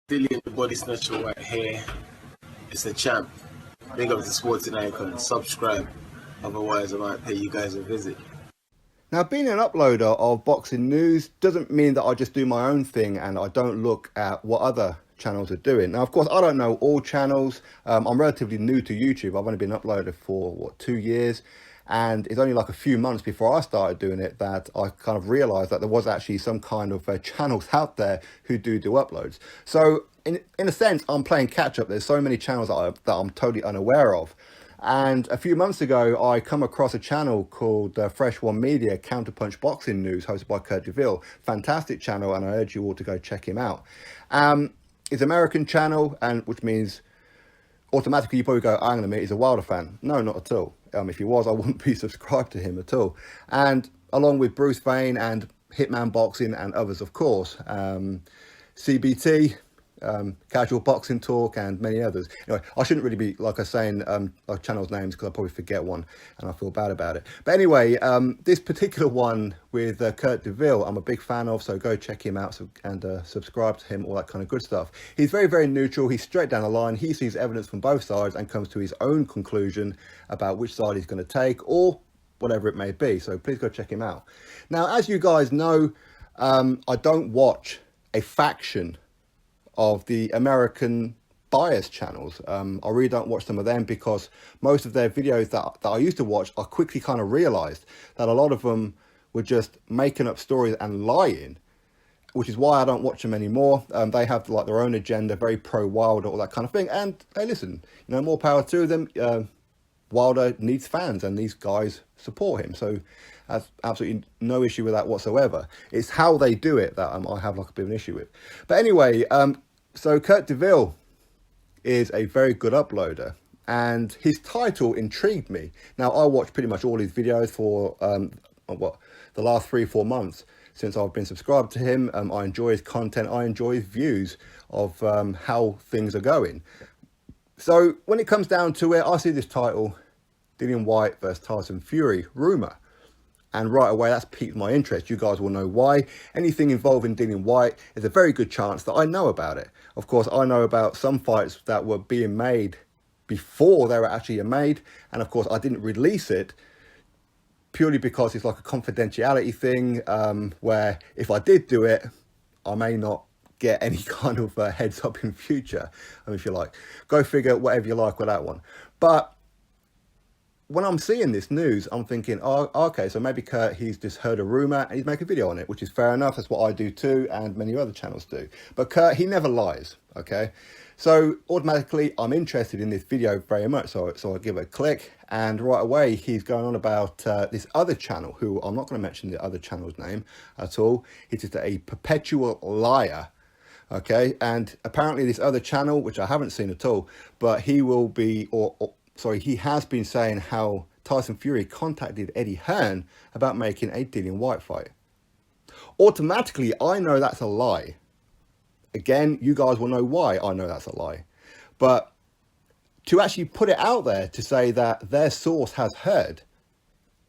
Dillian the Body Snatcher right here. It's a champ. Big up to Sporting Icon. Subscribe. Otherwise, I might pay you guys a visit. Now, being an uploader of boxing news doesn't mean that I just do my own thing and I don't look at what other channels are doing. Now, of course, I don't know all channels. I'm relatively new to YouTube. I've only been uploaded for, 2 years? And it's only like a few months before I started doing it that I kind of realised that there was actually some kind of channels out there who do uploads. So in a sense, I'm playing catch up. There's so many channels that I'm totally unaware of. And a few months ago, I come across a channel called Fresh One Media, Counterpunch Boxing News, hosted by Kurt DeVille. Fantastic channel, and I urge you all to go check him out. It's an American channel, and which means automatically you probably go, I'm going to admit he's a Wilder fan. No, not at all. If he was, I wouldn't be subscribed to him at all. And along with Bruce Vane and Hitman Boxing and others, of course, CBT, Casual Boxing Talk, and many others. Anyway, I shouldn't really be, like I was saying, like channels' names because I'll probably forget one and I feel bad about it. But anyway, this particular one with Kurt DeVille, I'm a big fan of, so go check him out and subscribe to him, all that kind of good stuff. He's very, very neutral. He's straight down the line. He sees evidence from both sides and comes to his own conclusion about which side he's going to take or whatever it may be. So please go check him out. Now, as you guys know, I don't watch a faction of the American bias channels. I really don't watch some of them because most of their videos that I used to watch, I quickly kind of realized that a lot of them were just making up stories and lying, which is why I don't watch them anymore. They have like their own agenda, very pro Wilder, all that kind of thing. And hey, listen, more power to them. Wilder needs fans and these guys support him. So that's absolutely no issue with that whatsoever. It's how they do it that I have like a bit of an issue with. But anyway, so Kurt DeVille is a very good uploader and his title intrigued me. Now, I watched pretty much all his videos for the last 3-4 months since I've been subscribed to him. I enjoy his content. I enjoy his views of how things are going. So when it comes down to it, I see this title, Dillian Whyte versus Tyson Fury, rumour. And right away, that's piqued my interest. You guys will know why. Anything involving Dillian Whyte, there's a very good chance that I know about it. Of course, I know about some fights that were being made before they were actually made. And of course, I didn't release it purely because it's like a confidentiality thing where if I did do it, I may not get any kind of heads up in future. If you like, go figure, whatever you like with that one. But when I'm seeing this news, I'm thinking, oh, okay, so maybe Kurt, he's just heard a rumour and he's making a video on it, which is fair enough. That's what I do too, and many other channels do. But Kurt, he never lies, okay? So automatically, I'm interested in this video very much, so I give it a click, and right away, he's going on about this other channel, who I'm not going to mention the other channel's name at all. It's just a perpetual liar. Okay, and apparently this other channel, which I haven't seen at all, but he will be, he has been saying how Tyson Fury contacted Eddie Hearn about making a Dillian Whyte fight. Automatically, I know that's a lie. Again, you guys will know why I know that's a lie. But to actually put it out there to say that their source has heard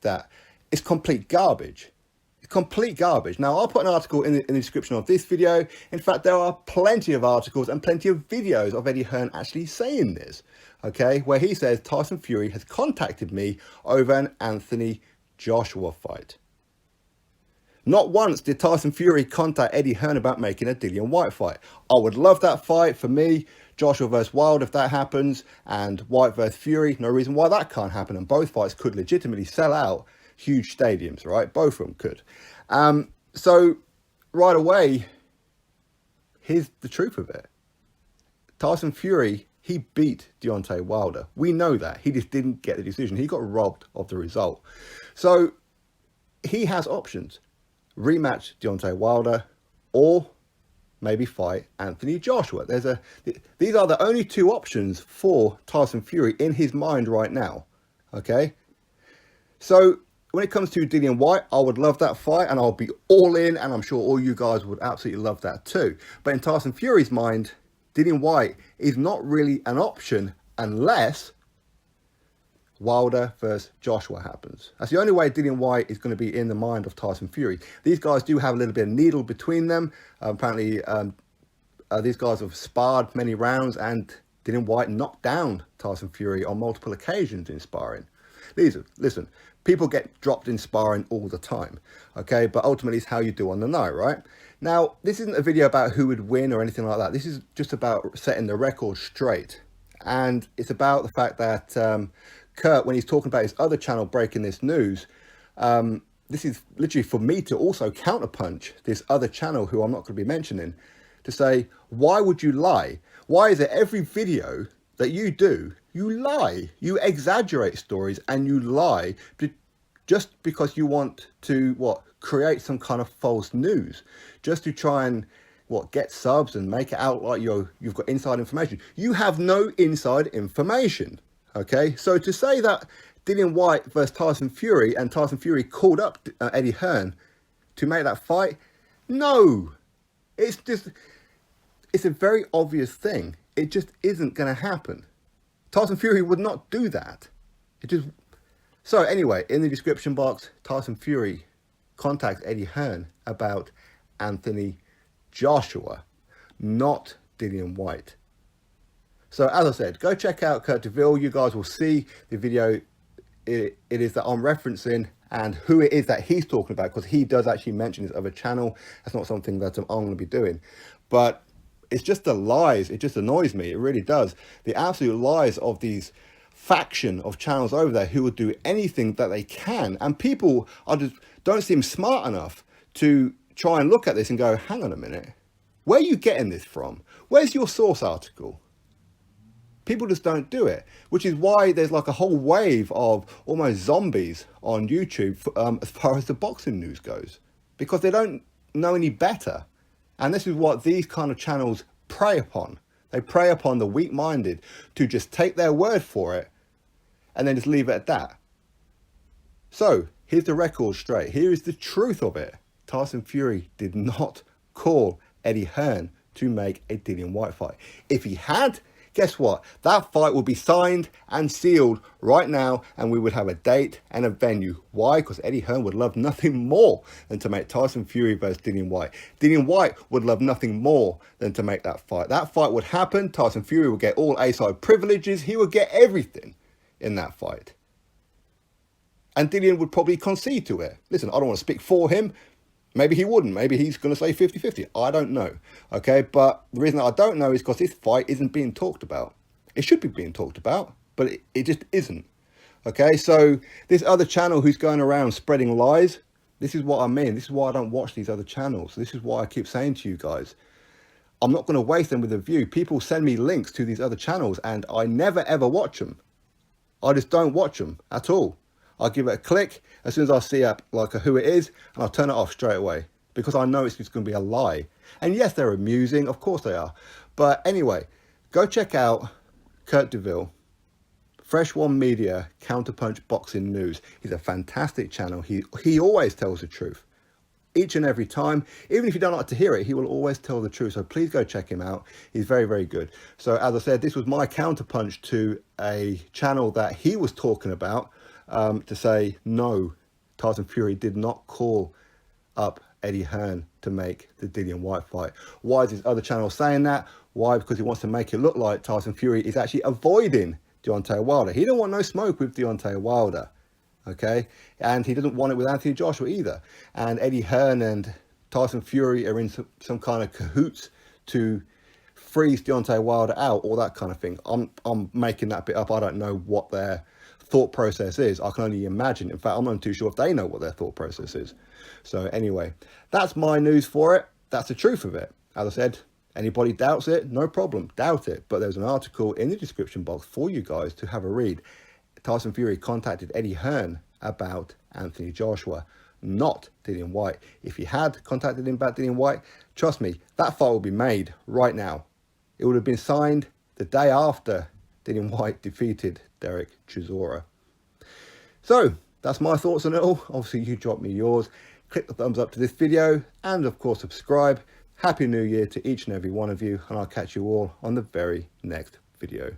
that, it's complete garbage. Complete garbage. Now, I'll put an article in the description of this video. In fact, there are plenty of articles and plenty of videos of Eddie Hearn actually saying this, okay, where he says Tyson Fury has contacted me over an Anthony Joshua fight. Not once did Tyson Fury contact Eddie Hearn about making a Dillian Whyte fight. I would love that fight for me. Joshua versus Wilder, if that happens, and Whyte versus Fury, no reason why that can't happen, and both fights could legitimately sell out huge stadiums, right? Both of them could. So right away, here's the truth of it. Tyson Fury, he beat Deontay Wilder. We know that. He just didn't get the decision. He got robbed of the result. So he has options. Rematch Deontay Wilder or maybe fight Anthony Joshua. These are the only two options for Tyson Fury in his mind right now. Okay? So when it comes to Dillian Whyte, I would love that fight and I'll be all in, and I'm sure all you guys would absolutely love that too. But in Tyson Fury's mind, Dillian Whyte is not really an option unless Wilder versus Joshua happens. That's the only way Dillian Whyte is going to be in the mind of Tyson Fury. These guys do have a little bit of needle between them. Apparently, these guys have sparred many rounds, and Dillian Whyte knocked down Tyson Fury on multiple occasions in sparring. Listen, people get dropped in sparring all the time, okay? But ultimately, it's how you do on the night, right? Now, this isn't a video about who would win or anything like that. This is just about setting the record straight. And it's about the fact that Kurt, when he's talking about his other channel breaking this news, this is literally for me to also counterpunch this other channel, who I'm not going to be mentioning, to say, why would you lie? Why is it every video that you do, you lie, you exaggerate stories and you lie just because you want to, create some kind of false news, just to try and, get subs and make it out like you've got inside information. You have no inside information, okay? So to say that Dillian Whyte versus Tyson Fury, and Tyson Fury called up Eddie Hearn to make that fight, no, it's a very obvious thing. It just isn't going to happen. Tyson Fury would not do that. So anyway, in the description box, Tyson Fury contacts Eddie Hearn about Anthony Joshua, not Dillian Whyte. So as I said, go check out Kurt DeVille. You guys will see the video it is that I'm referencing and who it is that he's talking about, because he does actually mention his other channel. That's not something that I'm going to be doing. But it's just the lies. It just annoys me. It really does. The absolute lies of these faction of channels over there who will do anything that they can. And people don't seem smart enough to try and look at this and go, hang on a minute, where are you getting this from? Where's your source article? People just don't do it, which is why there's like a whole wave of almost zombies on YouTube as far as the boxing news goes, because they don't know any better. And this is what these kind of channels prey upon. They prey upon the weak-minded to just take their word for it and then just leave it at that. So here's the record straight. Here is the truth of it. Tyson Fury did not call Eddie Hearn to make a Dillian Whyte fight. If he had, guess what? That fight would be signed and sealed right now, and we would have a date and a venue. Why? Because Eddie Hearn would love nothing more than to make Tyson Fury versus Dillian Whyte. Dillian Whyte would love nothing more than to make that fight. That fight would happen. Tyson Fury would get all A-side privileges. He would get everything in that fight. And Dillian would probably concede to it. Listen, I don't want to speak for him. Maybe he wouldn't. Maybe he's going to say 50-50. I don't know. Okay, but the reason I don't know is because this fight isn't being talked about. It should be being talked about, but it just isn't. Okay, so this other channel who's going around spreading lies, this is what I mean. This is why I don't watch these other channels. This is why I keep saying to you guys, I'm not going to waste them with a view. People send me links to these other channels and I never ever watch them. I just don't watch them at all. I'll give it a click as soon as I see who it is, and I'll turn it off straight away, because I know it's just going to be a lie. And yes, they're amusing, of course they are. But anyway, go check out Kurt DeVille, Fresh One Media, Counterpunch Boxing News. He's a fantastic channel. He always tells the truth. Each and every time, even if you don't like to hear it, he will always tell the truth. So please go check him out. He's very, very good. So as I said, this was my counterpunch to a channel that he was talking about, to say, no, Tyson Fury did not call up Eddie Hearn to make the Dillian Whyte fight. Why is this other channel saying that? Why? Because he wants to make it look like Tyson Fury is actually avoiding Deontay Wilder. He don't want no smoke with Deontay Wilder, okay? And he doesn't want it with Anthony Joshua either. And Eddie Hearn and Tyson Fury are in some kind of cahoots to freeze Deontay Wilder out, or that kind of thing. I'm making that bit up. I don't know what their thought process is. I can only imagine. In fact, I'm not too sure if they know what their thought process is. So anyway, that's my news for it. That's the truth of it. As I said, anybody doubts it, no problem, doubt it. But there's an article in the description box for you guys to have a read. Tyson Fury contacted Eddie Hearn about Anthony Joshua, not Dillian Whyte. If he had contacted him about Dillian Whyte, trust me, that fight will be made right now. It would have been signed the day after Dillian Whyte defeated Derek Chisora. So that's my thoughts on it all. Obviously, you drop me yours. Click the thumbs up to this video, and of course subscribe. Happy New Year to each and every one of you, and I'll catch you all on the very next video.